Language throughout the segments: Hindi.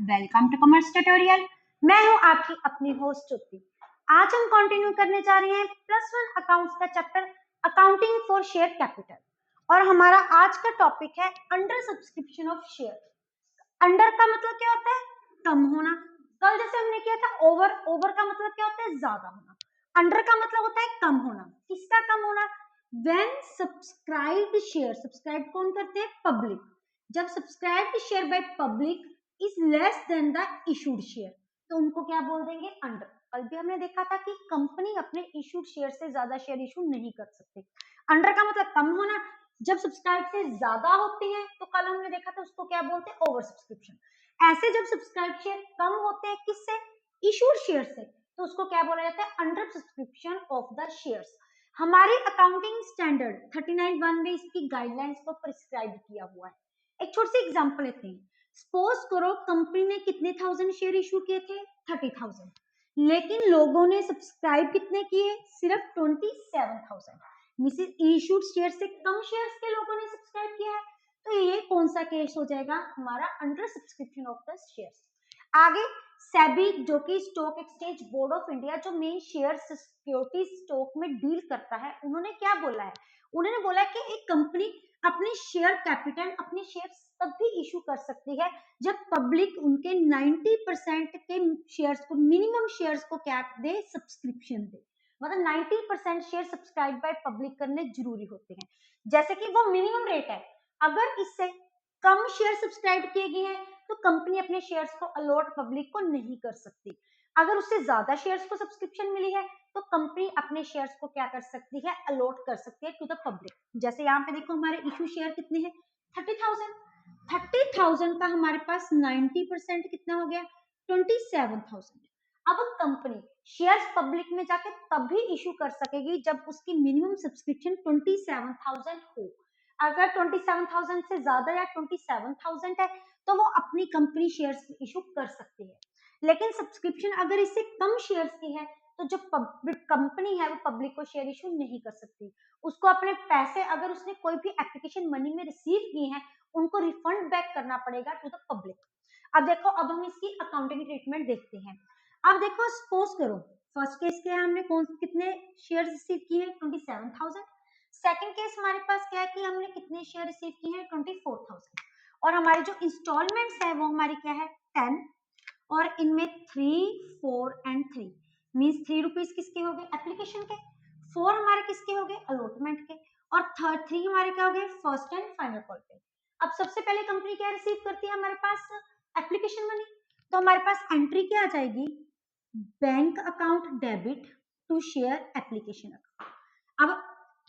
Welcome to commerce tutorial. मैं हूं आपकी अपनी होस्ट ज्योति। आज हम कंटिन्यू करने जा रहे हैं +1 अकाउंट्स का chapter accounting for share capital और हमारा आज का टॉपिक है under subscription of share. Under का मतलब क्या होता है? कम होना। कल जैसे हमने किया था ओवर, ओवर का मतलब क्या होता है? ज्यादा होना। अंडर का मतलब होता है कम होना। किसका कम होना? व्हेन सब्सक्राइब्ड शेयर, सब्सक्राइब कौन करते हैं? पब्लिक। जब subscribed share by public is less than the issued share, तो उनको क्या बोल देंगे? अंडर। कल भी हमने देखा था कि कंपनी अपने इशूड शेयर से ज्यादा शेयर इशू नहीं कर सकती। अंडर का मतलब कम होना। जब सब्सक्राइब से ज्यादा होते हैं तो कल हमने देखा था उसको क्या बोलते हैं? Over subscription. ऐसे जब सब्सक्राइब शेयर कम होते हैं किससे? इशूड शेयर से, तो उसको क्या बोला जाता है? Under subscription of the shares. हमारी अकाउंटिंग स्टैंडर्ड 39(1) में इसकी गाइडलाइंस को प्रिस्क्राइब किया हुआ है। एक छोटी सी एग्जांपल लेते हैं। सपोज करो कंपनी ने कितने 1000 शेयर इशू किए थे? 30,000। लेकिन लोगों ने सब्सक्राइब कितने किए? सिर्फ 27,000। मिसेस इशूड शेयर से कम शेयर्स के लोगों ने सब्सक्राइब किया है, तो ये कौन सा केस हो जाएगा? हमारा under subscription of the shares. आगे सेबी, जो कि stock exchange board of India, जो मेन शेयर सिक्योरिटी स्टॉक में डील करता है, उन्होंने क्या बोला है? उन्होंने बोला कि एक कंपनी अपने शेयर कैपिटल, अपने शेयर तभी इशू कर सकती है जब पब्लिक उनके 90% के शेयर्स को, मिनिमम शेयर्स को क्या दे? सब्सक्रिप्शन दे। मतलब 90% शेयर सब्सक्राइब बाय पब्लिक करने जरूरी होते हैं। जैसे कि वो मिनिमम रेट है, अगर इससे कम शेयर सब्सक्राइब किए गए हैं तो कंपनी अपने शेयर्स को अलॉट पब्लिक को नहीं कर सकती। अगर उससे ज्यादा शेयर्स को सब्सक्रिप्शन मिली है तो कंपनी अपने शेयर्स को क्या कर सकती है? अलॉट कर सकती है टू द पब्लिक। जैसे यहाँ पे देखो हमारे इशू शेयर कितने हैं? 30,000। 30,000 का हमारे पास 90% कितना हो गया? 27,000। अब कंपनी शेयर्स पब्लिक में जाके तभी इशू कर सकेगी जब उसकी मिनिमम सब्सक्रिप्शन 27,000 हो। अगर 27,000 से ज्यादा या 27,000 है तो वो अपनी कंपनी शेयर्स इशू कर सकती है। लेकिन सब्सक्रिप्शन अगर इससे कम शेयर्स की है तो जो कंपनी है वो पब्लिक को शेयर इशू नहीं कर सकती। उसको अपने पैसे, अगर उसने कोई भी एप्लीकेशन मनी में रिसीव किए हैं, उनको रिफंड बैक करना पड़ेगा टू द पब्लिक। अब देखो, अब हम इसकी अकाउंटिंग ट्रीटमेंट देखते हैं। अब देखो, सपोज करो फर्स्ट केस क्या है? हमने कितने शेयर रिसीव किए हैं? 27,000। सेकंड केस हमारे पास क्या है कि हमने कितने शेयर रिसीव किए हैं? 24,000। और हमारी जो इंस्टॉलमेंट्स है वो हमारी क्या है? 10। और इनमें 3, 4 एंड 3 मीन्स 3 रुपीज किसके हो गए? एप्लीकेशन के। 4 हमारे किसके हो गए? अलॉटमेंट के। और 3 हमारे क्या हो गए? फर्स्ट एंड फाइनल कॉल पे। अब सबसे पहले कंपनी क्या रिसीव करती है हमारे पास? Application money. तो हमारे पास एंट्री क्या आ जाएगी? Bank account debit to share application account. अब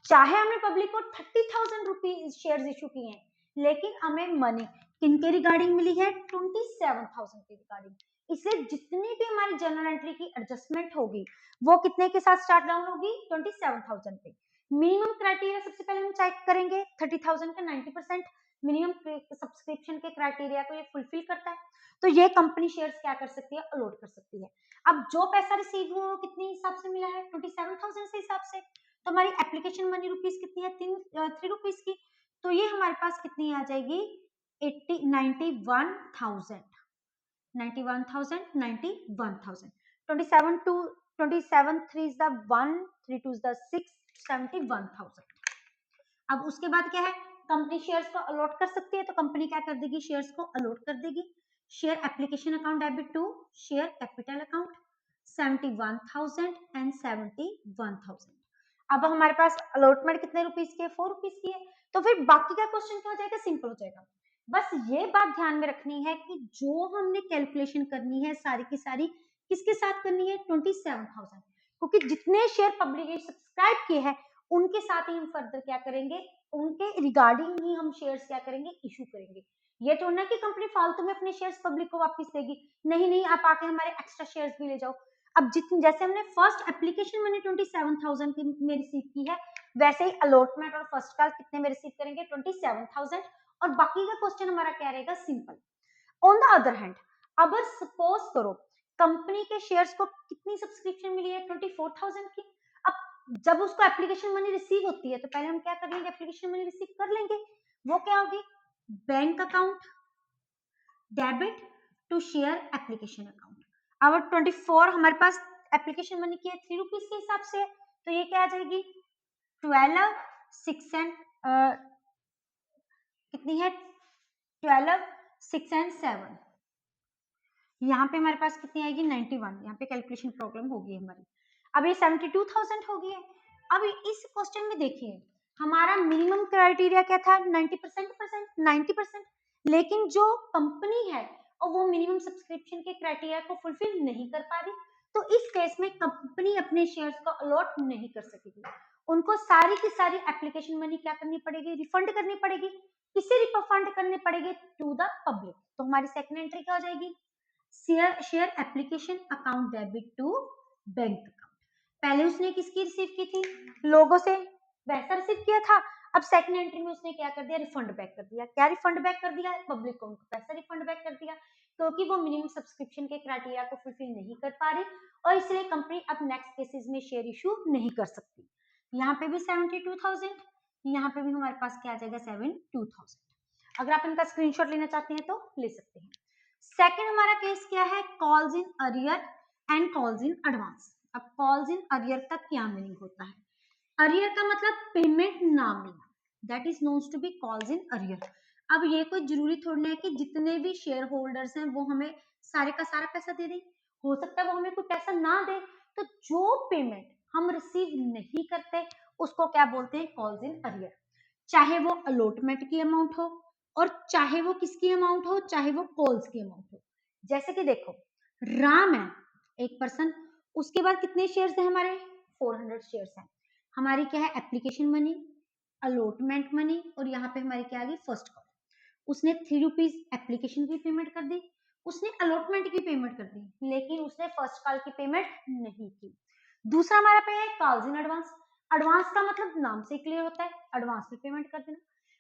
चाहे हमने पब्लिक को 30,000 रुपीज शेयर इशू किए हैं, लेकिन हमें मनी किनके रिगार्डिंग मिली है? 27,000 के रिगार्डिंग। इसलिए जितनी भी हमारी जर्नल एंट्री की एडजस्टमेंट होगी वो कितने के साथ स्टार्ट डाउन होगी? 27,000 पे। मिनिमम क्राइटेरिया सबसे पहले हम चेक करेंगे। 30,000 का 90% मिनिमम सब्सक्रिप्शन के क्राइटेरिया को ये फुलफिल करता है, तो ये कंपनी शेयर्स क्या कर सकती है? अलॉट कर सकती है। अब जो पैसा रिसीव हुआ वो कितने हिसाब से मिला है? 27,000 से हिसाब से। तो हमारी एप्लीकेशन मनी रुपीज कितनी है? 3 रुपीज की। तो ये हमारे पास कितनी आ जाएगी? 91,000। 91,000, 91,000। 27 to 27 3 is the 1, 3 2 is the 6, 71,000। अब उसके बाद क्या है? कंपनी शेयर्स को अलॉट कर सकती है, तो कंपनी क्या कर देगी? शेयर्स को अलॉट कर देगी। Share application account debit to share capital account 71,000 and 71,000। अब हमारे पास अलॉटमेंट कितने रुपीस की है? 4 रुपीस की है। तो फिर बाकी का क्वेश्चन क्या हो जाएगा? सिंपल हो जाएगा। बस ये बात ध्यान में रखनी है कि जो हमने कैलकुलेशन करनी है सारी की सारी किसके साथ करनी है? 27,000। क्योंकि जितने शेयर पब्लिक ने सब्सक्राइब किए हैं उनके साथ ही हम फर्दर क्या करेंगे? उनके रिगार्डिंग ही हम शेयर्स क्या करेंगे? इशू करेंगे। ये तो ना कि कंपनी फालतू में अपने शेयर्स पब्लिक को वापस देगी। नहीं नहीं, आप आके हमारे एक्स्ट्रा शेयर्स भी ले जाओ। अब जितने, जैसे हमने फर्स्ट एप्लीकेशन मैंने 27,000 की में रिसीव की है, वैसे ही अलॉटमेंट और फर्स्ट कॉल कितने में रिसीव करेंगे? 27,000। और बाकी का क्वेश्चन हमारा क्या रहेगा? Simple. On the other hand, अगर सपोज करो कंपनी के शेयर्स को कितनी सब्सक्रिप्शन मिली है? 24,000 की। अब जब उसको एप्लीकेशन मनी रिसीव होती है तो पहले हम क्या कर लेंगे? एप्लीकेशन मनी रिसीव कर लेंगे। वो क्या होगी? Bank account debit to share application account. अब 24 हमारे पास एप्लीकेशन मनी की है 3 रुपीज के हिसाब से, तो ये क्या आ जाएगी 12 6 एंड कितनी है 12 6 एंड 7, यहाँ पे हमारे पास कितनी आएगी 91, यहाँ पे कैलकुलेशन प्रॉब्लम होगी हमारी। अब ये 72,000 हो गई है। अब इस क्वेश्चन में देखिए हमारा मिनिमम क्राइटेरिया क्या था 90%, लेकिन जो कंपनी है और वो मिनिमम सब्सक्रिप्शन के क्राइटेरिया को फुलफिल नहीं कर पा रही, तो इस केस में कंपनी अपने शेयर्स को अलॉट नहीं कर सकेगी, उनको सारी की सारी एप्लीकेशन मनी क्या करनी पड़ेगी रिफंड करनी पड़ेगी। किसे रिफंड करनी पड़ेगी टू द पब्लिक। तो हमारी सेकंड एंट्री क्या हो जाएगी share application account debit to bank account. पहले उसने किसकी रिसीव की थी लोगों से, वैसा रिसीव किया था। अब सेकंड एंट्री में उसने क्या कर दिया रिफंड बैक कर दिया। क्या रिफंड बैक कर दिया पब्लिक को उनको पैसा रिफंड बैक कर दिया, क्योंकि वो मिनिमम सब्सक्रिप्शन के क्राइटेरिया को फुलफिल नहीं कर पा रही और इसलिए कंपनी अब नेक्स्ट केसेस में शेयर इशू नहीं कर सकती। यहाँ पे भी 72,000, यहाँ पे भी हमारे पास क्या आ जाएगा 72,000। अगर आप इनका स्क्रीनशॉट लेना चाहते हैं तो ले सकते हैं। सेकंड हमारा केस क्या है calls in arrear and calls in advance. अब कॉल्स इन अरियर का क्या मीनिंग होता है, अरियर का मतलब पेमेंट ना मिलना, that is knowns to be calls in arrear. अब ये कोई जरूरी थोड़ी है कि जितने भी शेयर होल्डर्स हैं वो हमें सारे का सारा पैसा दे दें, हो सकता है वो हमें कोई पैसा ना दे, तो जो पेमेंट हम रिसीव नहीं करते उसको क्या बोलते हैं कॉल्स इन अरियर। चाहे वो अलॉटमेंट की अमाउंट हो और चाहे वो किसकी अमाउंट हो, चाहे वो कॉल्स की अमाउंट हो। जैसे कि देखो राम है एक पर्सन, उसके बाद कितने शेयर्स हैं हमारे 400 शेयर्स हैं। हमारी क्या है एप्लीकेशन मनी, अलॉटमेंट मनी और यहाँ पे हमारी क्या आ गई फर्स्ट कॉल। उसने 3 रुपीज एप्लीकेशन की पेमेंट कर दी, उसने अलॉटमेंट की पेमेंट कर दी, लेकिन उसने फर्स्ट कॉल की पेमेंट नहीं की। दूसरा हमारा पे है कॉल्स इन एडवांस। एडवांस का मतलब नाम से क्लियर होता है एडवांस में पेमेंट कर देना।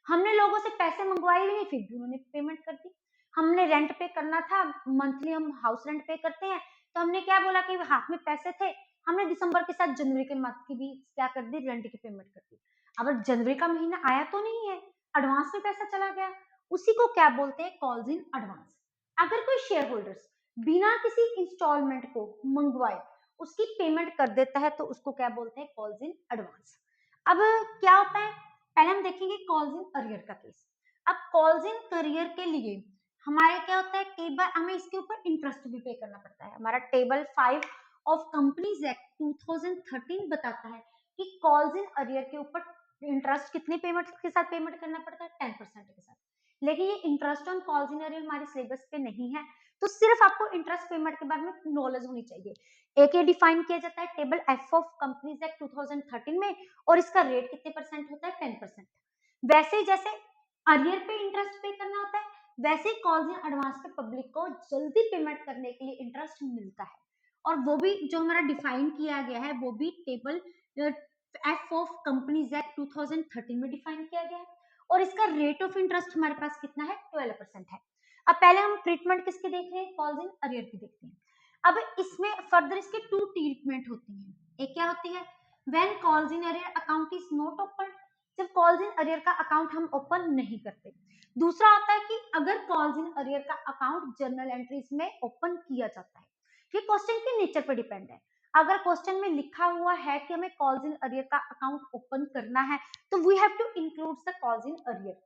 हमने लोगों से पैसे मंगवाए भी नहीं फिर भी उन्होंने पेमेंट कर दी। हमने रेंट पे करना था, मंथली हम हाउस रेंट पे करते हैं, तो हमने क्या बोला कि हाथ में पैसे थे, हमने दिसंबर के साथ जनवरी के मंथ की भी क्या कर दी रेंट की पेमेंट कर दी। अब जनवरी का महीना आया तो नहीं है, एडवांस में पैसा चला गया, उसी को क्या बोलते हैं कॉल्स इन एडवांस। अगर कोई शेयर होल्डर्स बिना किसी इंस्टॉलमेंट को मंगवाए उसकी पेमेंट कर देता है तो उसको क्या बोलते हैं कॉल्स इन एडवांस। अब क्या होता है पहले हम देखेंगे कॉल्स इन अरियर का केस। अब कॉल्स इन करियर के लिए हमारे क्या होता है कई बार हमें इसके ऊपर इंटरेस्ट भी पे करना पड़ता है। हमारा टेबल 5 ऑफ कंपनीज एक्ट 2013 बताता है कि कॉल्स इन अरियर के ऊपर इंटरेस्ट कितने पेमेंट के साथ पेमेंट करना पड़ता है 10% के साथ। लेकिन ये interest on calls in arrear हमारे सिलेबस पे नहीं है, तो सिर्फ आपको इंटरेस्ट पेमेंट के बारे में नॉलेज होनी चाहिए। एक ये डिफाइन किया जाता है table F of companies act 2013 में और इसका रेट कितने परसेंट होता है 10%। वैसे जैसे अरियर पे इंटरेस्ट पे करना होता है वैसे कॉल्स इन एडवांस पे पब्लिक को जल्दी पेमेंट करने के लिए इंटरेस्ट मिलता है, और वो भी जो हमारा डिफाइन किया गया है वो भी table F of companies act 2013 में डिफाइन किया गया है, और इसका रेट ऑफ इंटरेस्ट हमारे पास कितना है 12% है। अब पहले हम ट्रीटमेंट किसके देख रहे हैं कॉल्स इन अरियर की देखते हैं। अब इसमें फर्दर इसके 2 ट्रीटमेंट होती हैं। एक क्या होती है when calls in arrear account is not open, जब कॉल्स इन अरियर का अकाउंट हम ओपन नहीं करते। दूसरा होता है कि अगर कॉल्स इन अरियर का अकाउंट जर्नल एंट्रीज में ओपन किया जाता है। ये क्वेश्चन के नेचर पर डिपेंड है। अगर क्वेश्चन में लिखा हुआ है कि हमें कॉल्स इन अरियर का अकाउंट ओपन करना है तो we have to include the calls in arrear,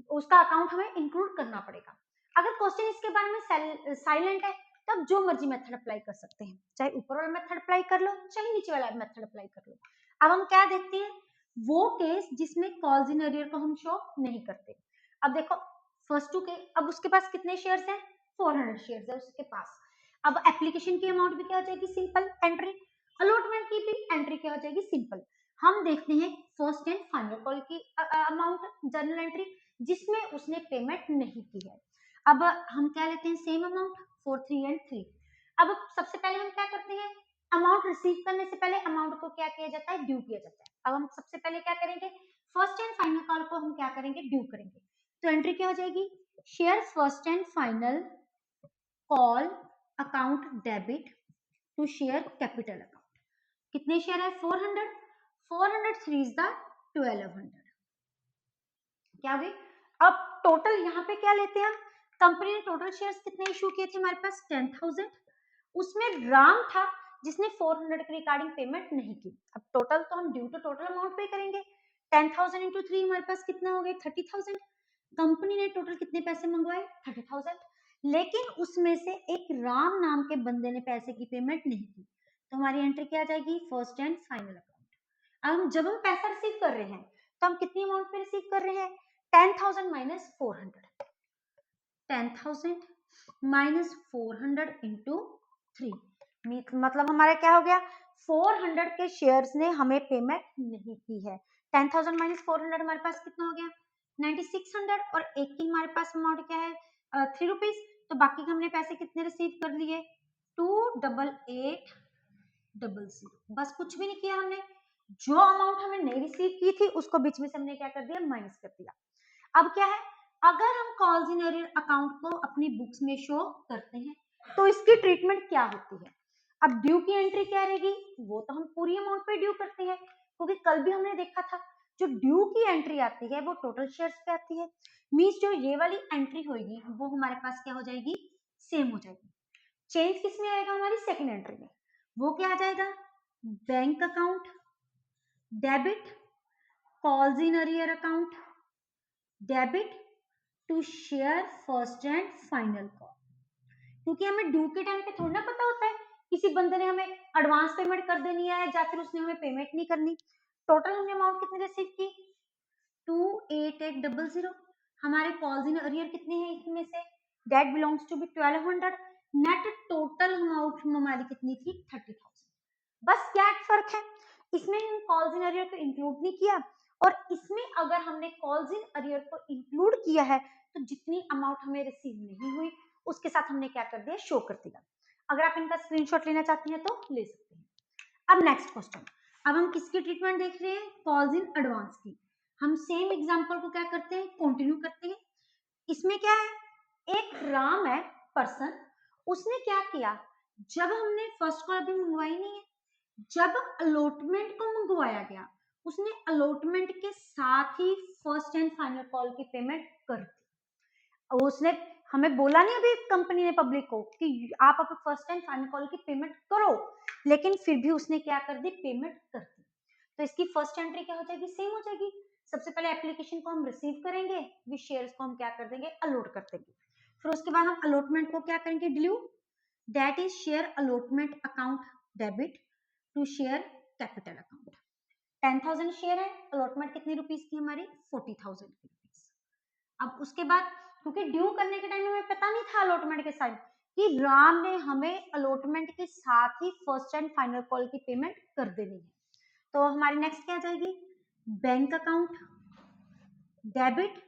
उसका अकाउंट हमें इंक्लूड करना पड़ेगा। अगर क्वेश्चन इसके बारे में साइलेंट है तब जो मर्जी मेथड अप्लाई कर सकते हैं, चाहे ऊपर वाला मेथड अप्लाई कर लो चाहे नीचे वाला मेथड अप्लाई कर लो। अब हम क्या देखते हैं वो केस जिसमें कॉल्स इन अरियर को हम शो नहीं करते। अब देखो फर्स्ट टू के अब उसके पास कितने शेयर्स हैं 400 शेयर्स है उसके पास। अब एप्लीकेशन की अमाउंट भी क्या हो जाएगी सिंपल एंट्री, अलॉटमेंट की भी एंट्री क्या हो जाएगी सिंपल। हम देखते हैं फर्स्ट एंड फाइनल कॉल की अमाउंट जर्नल एंट्री जिसमें उसने पेमेंट नहीं की है। अब हम क्या लेते हैं सेम अमाउंट फॉर 3 एंड 3। अब सबसे पहले हम क्या करते हैं अमाउंट रिसीव करने से पहले अमाउंट को क्या किया जाता है ड्यू किया जाता है। अब हम सबसे पहले क्या करेंगे फर्स्ट एंड फाइनल कॉल को हम क्या करेंगे ड्यू करेंगे। तो एंट्री क्या हो जाएगी share first and final call account debit to share capital account. कितने शेयर है 400, 403 इज द 1200। क्या हुई अब टोटल यहाँ पे क्या लेते हैं हम कंपनी ने टोटल शेयर्स कितने इशू किए थे हमारे पास 10,000। उसमें राम था जिसने 400 के रिगार्डिंग पेमेंट नहीं की। अब टोटल तो हम ड्यू टू टोटल अमाउंट पे करेंगे। 10,000 इंटू 3 हमारे पास कितना हो गया 30,000। कंपनी ने टोटल कितने पैसे मंगवाए 30,000, लेकिन उसमें से एक राम नाम के बंदे ने पैसे की पेमेंट नहीं की, तो हमारी एंट्री क्या आ जाएगी फर्स्ट एंड फाइनल अकाउंट। अब जब हम पैसा रिसीव कर रहे हैं तो हम कितनी अमाउंट पे रिसीव कर रहे हैं 10,000 माइनस 400, 10,000 माइनस 400 इंटू 3, मतलब हमारा क्या हो गया 400 के शेयर्स ने हमें पेमेंट नहीं की है। 10,000 माइनस 400 हमारे पास कितना हो गया 9600, और एक की हमारे पास अमाउंट क्या है 3 रुपीज, तो बाकी के हमने पैसे कितने रिसीव कर लिए 28800। बस कुछ भी नहीं किया हमने, जो अमाउंट हमें नहीं रिसीव की थी उसको बीच में से हमने क्या कर दिया माइनस कर दिया। अब क्या है, अगर हम कॉल्स इन एरियर अकाउंट को अपनी बुक्स में शो करते हैं तो इसकी ट्रीटमेंट क्या होती है। अब ड्यू की एंट्री क्या रहेगी, वो तो हम पूरी अमाउंट पे ड्यू करते हैं, क्योंकि कल भी हमने देखा था जो ड्यू की एंट्री आती है वो टोटल शेयर्स पे आती है। मींस जो ये वाली एंट्री होगी वो हमारे पास क्या हो जाएगी सेम हो जाएगी। चेंज किस में आएगा हमारी सेकंड एंट्री में, वो क्या आ जाएगा bank account debit calls in arrear account debit to share first and final call. क्योंकि हमें ड्यू के टाइम पे थोड़ा ना पता होता है किसी बंदे ने हमें एडवांस पेमेंट कर देनी है या फिर उसने हमें पेमेंट नहीं करनी। टोटल हमने अमाउंट कितनी रिसीव की 28800। हमारे कॉल्स इन अरियर कितने हैं इसमें से that belongs to be 1200। Net total amount हमारी कितनी थी 30,000। बस क्या फर्क है, इसमें हम कॉल्स इन अरियर को इंक्लूड नहीं किया, और इसमें अगर हमने कॉल्स इन अरियर को इंक्लूड किया है तो जितनी अमाउंट हमें रिसीव नहीं हुई उसके साथ हमने क्या कर दिया शो कर दिया। अगर आप इनका स्क्रीनशॉट लेना चाहती हैं तो ले सकते हैं। अब नेक्स्ट क्वेश्चन, अब हम किसकी ट्रीटमेंट देख रहे हैं कॉल्स इन एडवांस की। हम सेम एग्जांपल को क्या करते हैं कंटिन्यू करते हैं। इसमें क्या है, एक राम है पर्सन, उसने क्या किया जब हमने फर्स्ट कॉल अभी मंगवाई नहीं है, जब अलॉटमेंट को मंगवाया गया उसने अलॉटमेंट के साथ ही फर्स्ट एंड फाइनल कॉल की पेमेंट कर दी। उसने हमें बोला नहीं अभी कंपनी ने पब्लिक को कि आप अब फर्स्ट एंड फाइनल कॉल की पेमेंट करो, लेकिन फिर भी उसने क्या कर दी पेमेंट कर दी। तो इसकी फर्स्ट एंट्री क्या हो जाएगी सेम हो जाएगी। सबसे पहले एप्लीकेशन को हम रिसीव करेंगे, विद शेयर्स को हम क्या कर देंगे अलॉट कर देंगे, फिर उसके बाद हम अलॉटमेंट को क्या करेंगे due, that is share allotment account debit to share capital account. 10,000 share है, अलॉटमेंट कितनी रुपीस की हमारी 40,000 की रुपीस। अब उसके बाद क्योंकि ड्यू करने के टाइम में हमें पता नहीं था अलॉटमेंट के साथ कि राम ने हमें अलॉटमेंट के साथ ही फर्स्ट एंड फाइनल कॉल की पेमेंट कर देनी है, तो हमारी नेक्स्ट क्या आ जाएगी bank account debit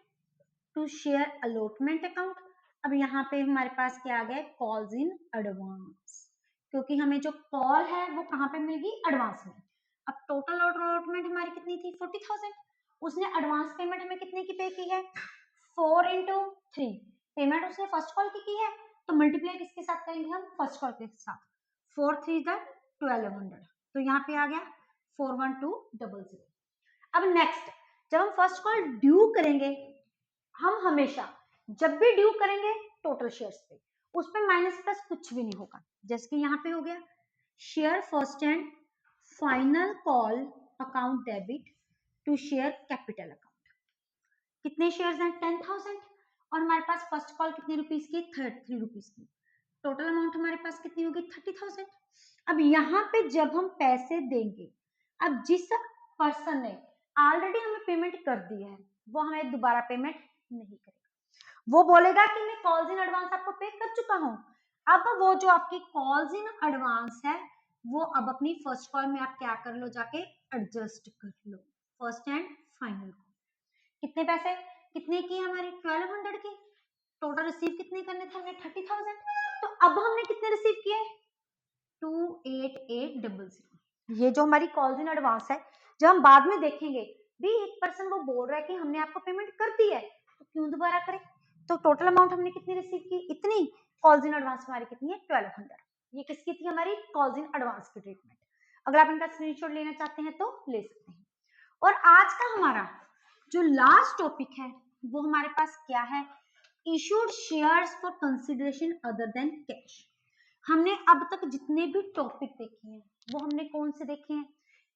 to share allotment account. अब यहाँ पे हमारे पास क्या आ गया कॉल्स इन एडवांस, क्योंकि हमें जो कॉल है वो कहाँ पे मिलेगी एडवांस में। अब टोटल अलॉटमेंट हमारी कितनी थी 40,000, उसने एडवांस पेमेंट हमें कितने की पे की है 4 इंटू 3। पेमेंट उसने फर्स्ट कॉल की है तो मल्टीप्लाई किसके साथ करेंगे हम फर्स्ट कॉल के साथ, 4 3 1200, तो यहाँ पे आ गया 41200। अब नेक्स्ट जब हम फर्स्ट कॉल ड्यू करेंगे, हम हमेशा जब भी ड्यू करेंगे टोटल शेयर्स पे उस पे माइनस प्लस कुछ भी नहीं होगा। जैसे कि यहाँ पे हो गया share first and final call account debit to share capital account. कितने शेयर्स हैं 10,000, और हमारे पास फर्स्ट कॉल कितनी रुपीस की 3 रुपीस की, टोटल अमाउंट हमारे पास कितनी होगी 30,000। अब यहाँ पे जब हम पैसे देंगे, अब जिस पर्सन ने ऑलरेडी हमें पेमेंट कर दी है वो हमें दोबारा पेमेंट नहीं करेगा, वो बोलेगा कि मैं कॉल्स इन एडवांस आपको पे कर चुका हूँ। अब वो जो आपकी कॉल्स इन एडवांस है वो अब अपनी फर्स्ट कॉल में आप क्या कर लो जाके एडजस्ट कर लो फर्स्ट एंड फाइनल। कितने पैसे कितने की हमारी 1200 की, टोटल रिसीव कितने करने थे हमने 30,000, तो अब हमने कितने रिसीव किए 28800। ये जो हमारी कॉल्स इन एडवांस है जब हम बाद में देखेंगे भी एक पर्सन वो बोल रहा है कि हमने आपको पेमेंट कर दी है तो क्यों दोबारा करें, तो टोटल अमाउंट हमने कितनी रिसीव की इतनी, कॉल्स इन एडवांस हमारी कितनी है 1200। ये किसकी थी हमारी कॉल्स इन एडवांस की ट्रीटमेंट। अगर आप इनका स्क्रीनशॉट लेना चाहते हैं तो ले सकते हैं। और आज का हमारा जो लास्ट टॉपिक है वो हमारे पास क्या है issued shares for consideration other than cash. हमने अब तक जितने भी टॉपिक देखे हैं वो हमने कौन से देखे हैं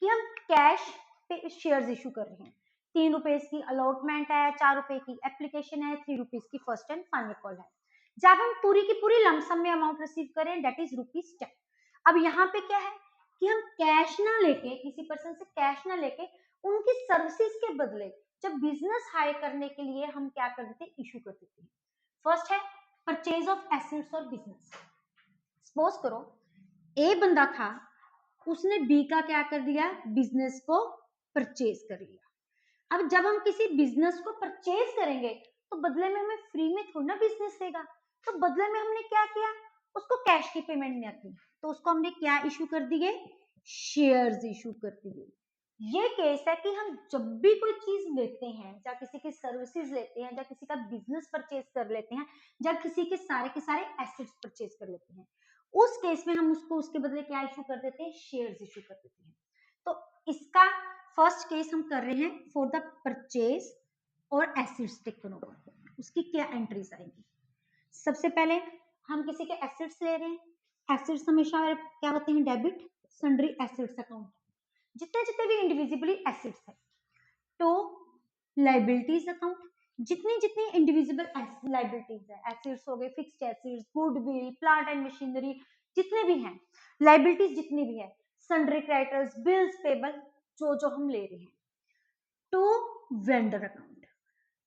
कि हम कैश पे शेयर्स इशू कर रहे हैं। 3 रुपए की अलॉटमेंट है, 4 रुपए की एप्लीकेशन है, 3 रुपीज की फर्स्ट एंड फाइनल कॉल है। जब हम पूरी की पूरी लमसम में अमाउंट रिसीव करें दैट इज ₹10। अब यहाँ पे क्या है कि हम कैश ना लेके, किसी पर्सन से कैश ना लेके उनकी सर्विसेज के बदले जब बिजनेस हायर करने के लिए हम क्या कर देते हैं, इशू कर देते हैं। फर्स्ट है परचेज ऑफ एसेट्स और बिजनेस। सपोज करो ए बंदा था, उसने बी का क्या कर दिया, बिजनेस को परचेज कर लिया। अब जब हम किसी बिजनेस को परचेज करेंगे तो बदले में हमें फ्री में थोड़ा ना बिजनेस देगा, तो बदले में हमने क्या किया, उसको कैश की पेमेंट नहीं आती तो उसको हमने क्या इशू कर दिए, शेयर्स इशू कर दिए। ये केस है कि हम जब भी कोई चीज लेते हैं या किसी की सर्विसेज लेते हैं या किसी का बिजनेस परचेज कर लेते हैं या किसी के सारे एसेट्स परचेज कर लेते हैं, उस केस में हम उसको उसके बदले क्या इशू कर देते हैं, शेयर्स इशू कर देते हैं। तो इसका फर्स्ट केस हम कर रहे हैं फॉर द परचेज और एसेट्स टेकन ओवर। उसकी क्या एंट्रीज आएंगी, सबसे पहले हम किसी के एसेट्स ले रहे हैं। एसेट्स हमेशा क्या होते हैं, डेबिट सन्ड्री एसेट्स अकाउंट, जितने जितने भी इंडिविजिबली एसेट्स है। तो लाइबिलिटीज अकाउंट, जितनी जितनी इंडिविजिबल लाइबिलिटीज है, एसेट्स हो गए, fixed assets, goodwill, plant and machinery, जितने भी हैं लाइबिलिटीज, जितनी भी है, सन्ड्री क्रेडिटर्स, बिल्स पेबल, जो जो हम ले रहे हैं। टू वेंडर अकाउंट,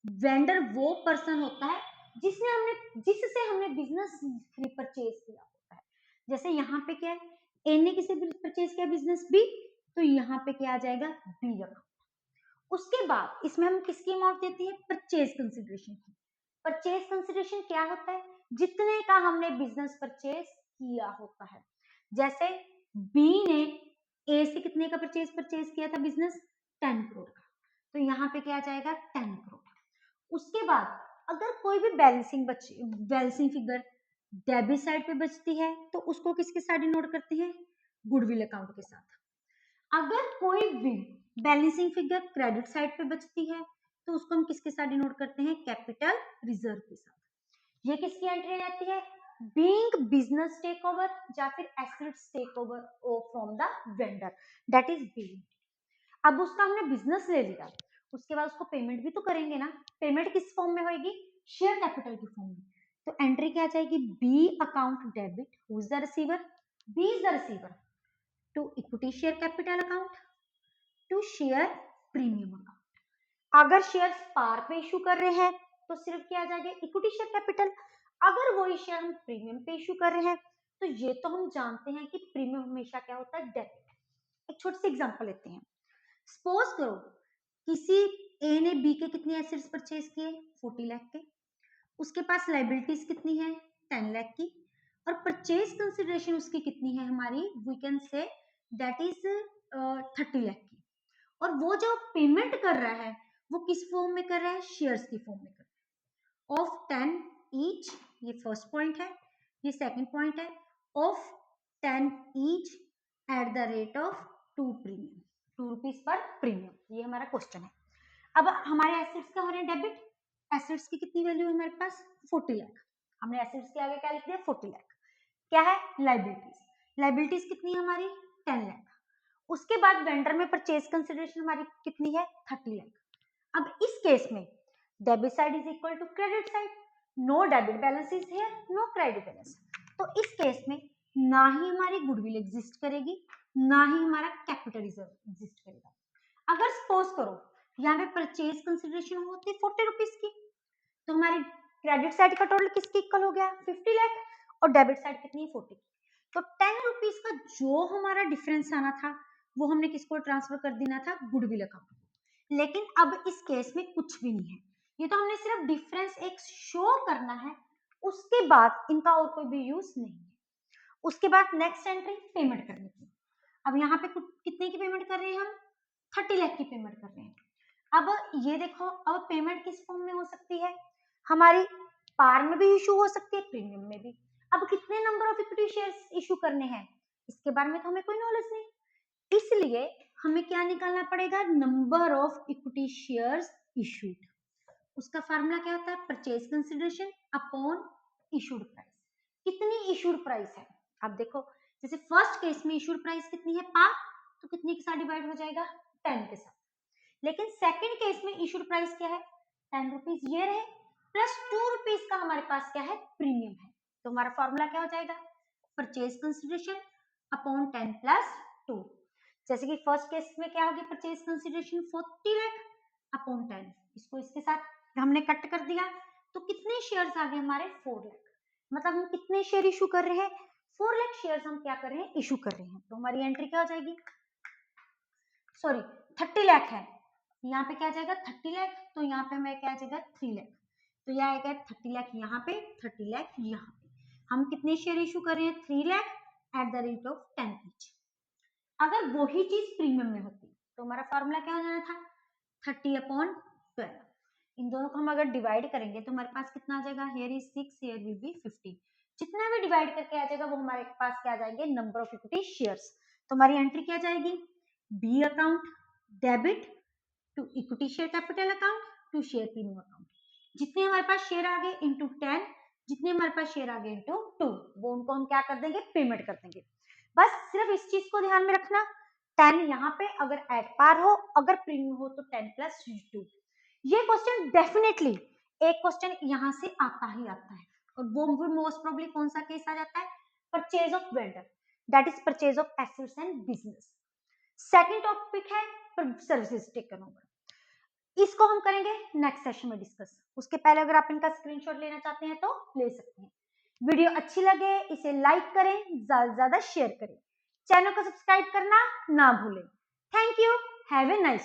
वेंडर वो पर्सन होता है जिससे हमने बिजनेस परचेज किया होता है। जैसे यहाँ पे क्या है, ए ने किसे परचेज किया, बिजनेस बी, तो यहाँ पे क्या आ जाएगा, बी अकाउंट। उसके बाद इसमें हम किसकी अमाउंट देते हैं, परचेज कंसिडरेशन की। परचेज कंसिडरेशन क्या होता है, जितने का हमने बिजनेस परचेज किया होता है। जैसे बी ने ए से कितने का परचेज किया था बिजनेस, 10 करोड़ का, तो यहाँ पे क्या आ जाएगा, 10 करोड़। उसके बाद अगर कोई भी बैलेंसिंग फिगर डेबिट साइड पे बचती है तो उसको किसके साथ डिनोट करते हैं, गुडविल अकाउंट के साथ। अगर कोई भी बैलेंसिंग फिगर क्रेडिट साइड पे बचती है तो उसको हम किसके साथ डिनोट करते हैं, कैपिटल रिजर्व के साथ। ये किसकी एंट्री रहती है, बीइंग बिजनेस टेक ओवर या फिर assets take over from the vendor, that is being. अब उसका हमने बिजनेस ले लिया, उसके बाद उसको पेमेंट भी तो करेंगे ना, पेमेंट किस फॉर्म में होगी, शेयर कैपिटल की फॉर्म में। तो एंट्री क्या जाएगी, B account debit, who is the receiver, B is the receiver, to equity share capital account, to share premium account. अगर शेयर पार पे इशू कर रहे हैं तो सिर्फ क्या आ जाएगा, इक्विटी शेयर कैपिटल। अगर वही शेयर हम प्रीमियम पे इशू कर रहे हैं तो ये तो हम जानते हैं कि प्रीमियम हमेशा क्या होता है, डेबिट। एक छोटी सी एग्जांपल लेते हैं। सपोज करो किसी ए ने बी के कितने एसेट्स परचेज किए, 40 लाख के, उसके पास लाइबिलिटीज कितनी है, 10 लाख की, और परचेज कंसिडरेशन उसकी कितनी है, हमारी we can say that is 30 lakh की। और वो जो पेमेंट कर रहा है वो किस फॉर्म में कर रहा है, शेयर्स की फॉर्म में कर रहा है, ऑफ 10 ईच, ये फर्स्ट पॉइंट है। ये सेकंड पॉइंट है, of 10 each at the rate of 2 premium, 2 rupees per premium. ये हमारा क्वेश्चन है। अब हमारे एसेट्स क्या हो रहे हैं, डेबिट। एसेट्स की कितनी वैल्यू है हमारे पास, 40 लाख। हमने एसेट्स के आगे क्या लिख दिया, 40 लाख। क्या है, लाइबिलिटीज, लाइबिलिटीज कितनी है हमारी, 10 लाख। उसके बाद वेंडर में परचेज कंसिडरेशन हमारी कितनी है, 30 लाख। अब इस केस में debit side is equal to credit side, no debit balance is here, no credit balance. तो इस केस में ना ही हमारी गुडविल एग्जिस्ट करेगी, ना ही हमारा कैपिटल रिजर्व एग्जिस्ट करेगा। अगर सपोज करो यहाँ पे परचेज कंसिडरेशन होती है 40 रुपीज की, तो हमारी क्रेडिट साइड का टोटल किसके इक्वल हो गया, 50 लाख, और डेबिट साइड कितनी है, 40। तो 10 रुपीज का जो हमारा डिफरेंस आना था वो हमने किसको ट्रांसफर कर देना था, गुडविल अकाउंट। लेकिन अब इस केस में कुछ भी नहीं है, ये तो हमने सिर्फ डिफरेंस एक शो करना है, उसके बाद इनका और कोई भी यूज नहीं है। उसके बाद नेक्स्ट एंट्री पेमेंट करने की। अब यहाँ पे कितने की पेमेंट कर रहे हैं हम, 30 लाख की पेमेंट कर रहे हैं। अब ये देखो, अब पेमेंट किस फॉर्म में हो सकती है, हमारी पार में भी इशू हो सकती है, प्रीमियम में भी। अब कितने number of equity shares issue करने हैं, इसके बारे में तो हमें कोई नॉलेज नहीं, इसलिए हमें क्या निकालना पड़ेगा, number of equity shares issued. उसका फार्मूला क्या होता है, purchase consideration upon issued price. कितनी इशूड प्राइस है, अब देखो जैसे फर्स्ट केस में इशूड प्राइस कितनी है 5, तो कितने के साथ डिवाइड हो जाएगा 10 के साथ। लेकिन सेकंड केस में इशूड प्राइस क्या है 10 रुपीज ये रहे, प्लस 2 रुपीज का हमारे पास क्या है प्रीमियम है। तो हमारा फॉर्मूला क्या हो जाएगा, परचेज कंसिडरेशन अपॉन 10 प्लस 2। जैसे कि फर्स्ट केस में क्या होगी, परचेज कंसिडरेशन 40 लाख अपॉन 10, इसको इसके साथ हमने कट कर दिया, तो कितने शेयर्स आ गए हमारे 4 लाख। मतलब हम कितने शेयर इशू कर रहे हैं, 4 लाख शेयर्स हम क्या कर रहे हैं, इशू कर रहे हैं। तो हमारी एंट्री क्या हो जाएगी, सॉरी 30 लाख है, यहाँ पे क्या आ जाएगा 30 लाख, तो यहाँ पे मैं क्या आ जाएगा 3 लाख, तो यह आएगा 30 लाख यहाँ पे, 30 लाख यहाँ पे। हम कितने शेयर इशू कर रहे हैं 3 lakh at the rate of 10 each. अगर वही चीज प्रीमियम में होती तो हमारा फॉर्मूला क्या हो जाना था 30/12। इन दोनों को हम अगर डिवाइड करेंगे तो हमारे पास कितना आ जाएगा, here is 6, here will be 50। जितना भी डिवाइड करके आ जाएगा वो हमारे पास क्या आ जाएंगे, नंबर ऑफ इक्विटी शेयर्स। तो हमारी एंट्री क्या जाएगी, B account debit to equity share capital account to share premium account. जितने हमारे पास शेयर आ गए इंटू 10, जितने हमारे पास शेयर आ गए इंटू 2, वो उनको हम क्या कर देंगे, पेमेंट कर देंगे। बस सिर्फ इस चीज को ध्यान में रखना, 10 यहाँ पे अगर एट पार हो, अगर प्रीमियम हो तो 10 प्लस 2। ये क्वेश्चन डेफिनेटली एक क्वेश्चन यहाँ से आता ही आता है, और वो मोस्ट प्रोबेबली कौन सा केस आ जाता है, purchase of vendor, that is purchase of assets and business. Second topic है सर्विसेज टेकन ओवर, इसको हम करेंगे नेक्स्ट सेशन में डिस्कस। उसके पहले अगर आप इनका स्क्रीनशॉट लेना चाहते हैं तो ले सकते हैं। वीडियो अच्छी लगे इसे लाइक करें, ज्यादा से ज्यादा शेयर करें, चैनल को सब्सक्राइब करना ना भूलें। Thank you, have a nice